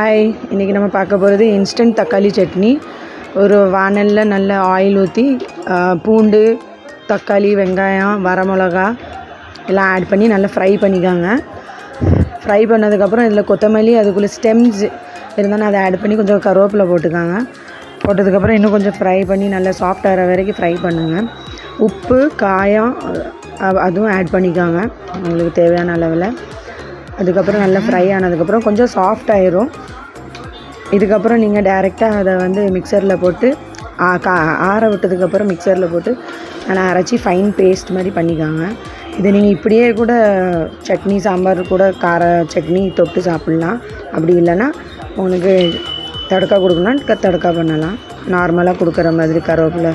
Hi, இன்றைக்கி நம்ம பார்க்க போகிறது இன்ஸ்டன்ட் தக்காளி சட்னி. ஒரு வாணலில் நல்ல ஆயில் ஊற்றி பூண்டு, தக்காளி, வெங்காயம், வரமிளகா எல்லாம் ஆட் பண்ணி நல்லா ஃப்ரை பண்ணிக்காங்க. ஃப்ரை பண்ணதுக்கப்புறம் இதில் கொத்தமல்லி, அதுக்குள்ளே ஸ்டெம்ஸ் இருந்தாலும் அதை ஆட் பண்ணி கொஞ்சம் கருவேப்பிலை போட்டுக்காங்க. போட்டதுக்கப்புறம் இன்னும் கொஞ்சம் ஃப்ரை பண்ணி நல்லா சாஃப்ட் ஆகிற வரைக்கும் ஃப்ரை பண்ணுங்கள். உப்பு, காயம் அதுவும் ஆட் பண்ணிக்காங்க உங்களுக்கு தேவையான அளவில். அதுக்கப்புறம் நல்லா ஃப்ரை ஆனதுக்கப்புறம் கொஞ்சம் சாஃப்ட் ஆயிரும். இதுக்கப்புறம் நீங்கள் டைரெக்டாக அதை வந்து மிக்சரில் போட்டு ஆற விட்டதுக்கப்புறம் மிக்சரில் போட்டு நல்லா அரைச்சி ஃபைன் பேஸ்ட் மாதிரி பண்ணிக்காங்க. இதை நீங்கள் இப்படியே கூட சட்னி, சாம்பார் கூட கார சட்னி தொட்டு சாப்பிட்லாம். அப்படி இல்லைன்னா உங்களுக்கு தடக்கா கொடுக்கணும்னா தடக்கா பண்ணலாம். நார்மலாக கொடுக்குற மாதிரி கருவேப்பிலை